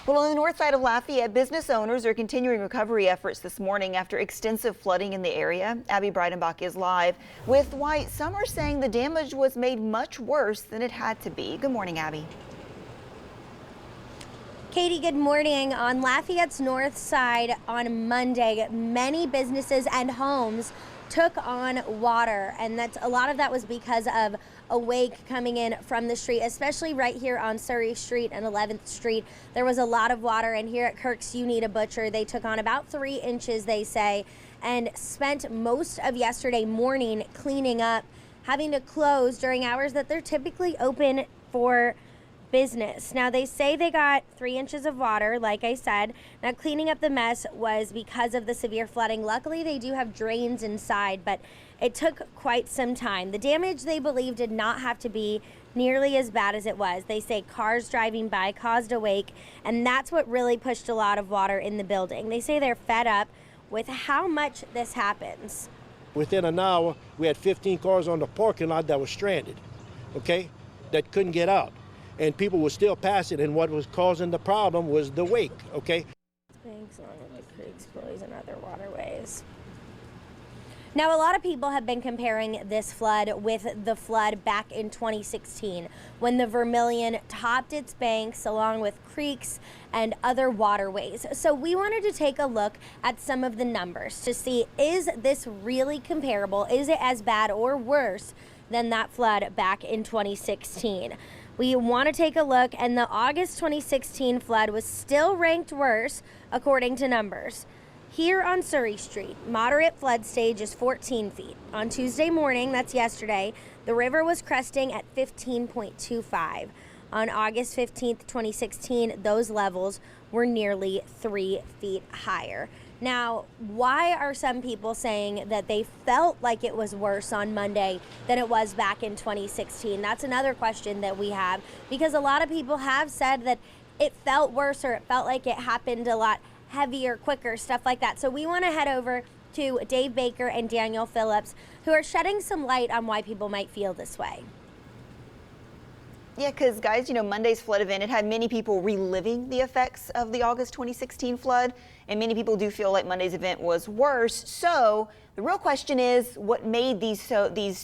Well, on the north side of Lafayette, business owners are continuing recovery efforts this morning after extensive flooding in the area. Abby Breidenbach is live with why some are saying the damage was made much worse than it had to be. Good morning, Abby. Katie, good morning. On Lafayette's north side on Monday, many businesses and homes took on water, and a lot of that was because of a wake coming in from the street, especially right here on Surrey Street and 11th Street. There was a lot of water, and here at Kirk's You Need a Butcher, they took on about 3 inches, they say, and spent most of yesterday morning cleaning up, having to close during hours that they're typically open for business. Now, they say they got 3 inches of water, like I said. Now, cleaning up the mess was because of the severe flooding. Luckily, they do have drains inside, but it took quite some time. The damage, they believe, did not have to be nearly as bad as it was. They say cars driving by caused a wake, and that's what really pushed a lot of water in the building. They say they're fed up with how much this happens. Within an hour, we had 15 cars on the parking lot that were stranded, okay, that couldn't get out. And people were still passing, and what was causing the problem was the wake, okay? Thanks along with the creeks, gullies, and other waterways. Now, a lot of people have been comparing this flood with the flood back in 2016 when the Vermilion topped its banks along with creeks and other waterways. So we wanted to take a look at some of the numbers to see, is this really comparable? Is it as bad or worse than that flood back in 2016? We want to take a look, and the August 2016 flood was still ranked worse according to numbers. Here on Surrey Street, moderate flood stage is 14 feet. On Tuesday morning, that's yesterday, the river was cresting at 15.25. On August 15th, 2016, those levels were nearly 3 feet higher. Now, why are some people saying that they felt like it was worse on Monday than it was back in 2016? That's another question that we have, because a lot of people have said that it felt worse, or it felt like it happened a lot heavier, quicker, stuff like that. So we want to head over to Dave Baker and Daniel Phillips, who are shedding some light on why people might feel this way. Yeah, because guys, Monday's flood event, it had many people reliving the effects of the August 2016 flood, and many people do feel like Monday's event was worse. So the real question is, what made these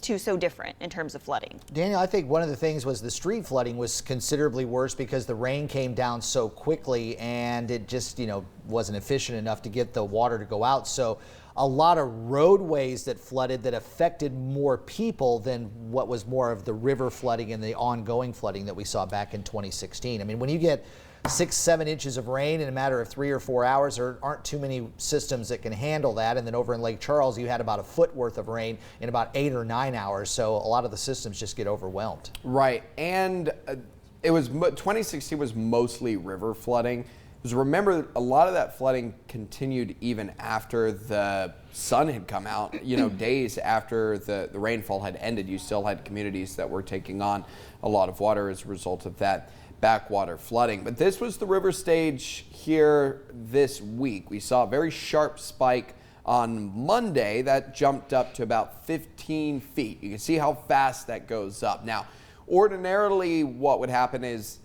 two so different in terms of flooding? Daniel, I think one of the things was the street flooding was considerably worse because the rain came down so quickly, and it just, wasn't efficient enough to get the water to go out. So a lot of roadways that flooded that affected more people than what was more of the river flooding and the ongoing flooding that we saw back in 2016. I mean, when you get 6-7 inches of rain in a matter of 3 or 4 hours, there aren't too many systems that can handle that. And then over in Lake Charles, you had about a foot worth of rain in about 8 or 9 hours. So a lot of the systems just get overwhelmed. Right. And it was 2016 was mostly river flooding. Because remember, a lot of that flooding continued even after the sun had come out. Days after the rainfall had ended, you still had communities that were taking on a lot of water as a result of that backwater flooding. But this was the river stage here this week. We saw a very sharp spike on Monday that jumped up to about 15 feet. You can see how fast that goes up. Now, ordinarily, what would happen is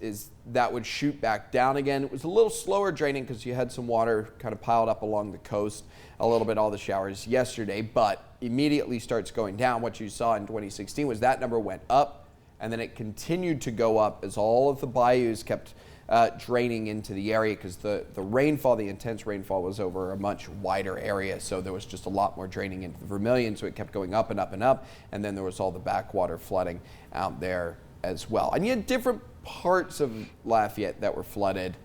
that would shoot back down again. It was a little slower draining because you had some water kind of piled up along the coast, a little bit all the showers yesterday, but immediately starts going down. What you saw in 2016 was that number went up, and then it continued to go up as all of the bayous kept draining into the area, because the rainfall, the intense rainfall, was over a much wider area, so there was just a lot more draining into the Vermilion, so it kept going up and up and up, and then there was all the backwater flooding out there as well. And you had different parts of Lafayette that were flooded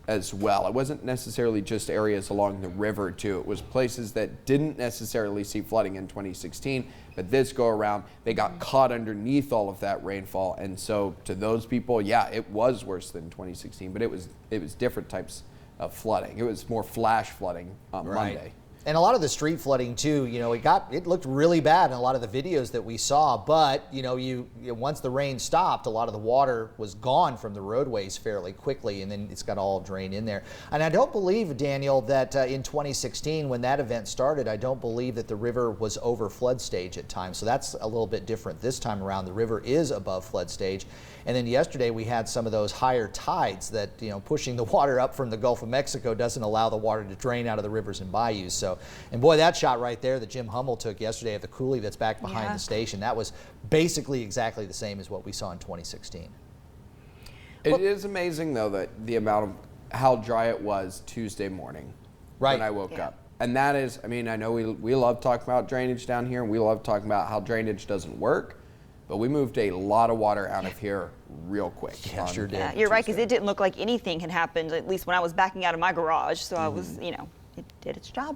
as well. It wasn't necessarily just areas along the river too. It was places that didn't necessarily see flooding in 2016, but this go around, they got caught underneath all of that rainfall. And so to those people, yeah, it was worse than 2016, but it was different types of flooding. It was more flash flooding on Monday. And a lot of the street flooding too, it looked really bad in a lot of the videos that we saw, but once the rain stopped, a lot of the water was gone from the roadways fairly quickly, and then it's got all drained in there. And I don't believe, Daniel, that in 2016 when that event started, I don't believe that the river was over flood stage at times. So that's a little bit different this time around. The river is above flood stage. And then yesterday we had some of those higher tides that, pushing the water up from the Gulf of Mexico doesn't allow the water to drain out of the rivers and bayous. So, and boy, that shot right there that Jim Hummel took yesterday of the coulee that's back behind the station, that was basically exactly the same as what we saw in 2016. It is amazing though that the amount of how dry it was Tuesday morning when I woke up. And that is, I know we love talking about drainage down here, and we love talking about how drainage doesn't work. But we moved a lot of water out of here real quick. Yeah, sure did. Yeah, you're right, because it didn't look like anything had happened, at least when I was backing out of my garage. So I was, it did its job.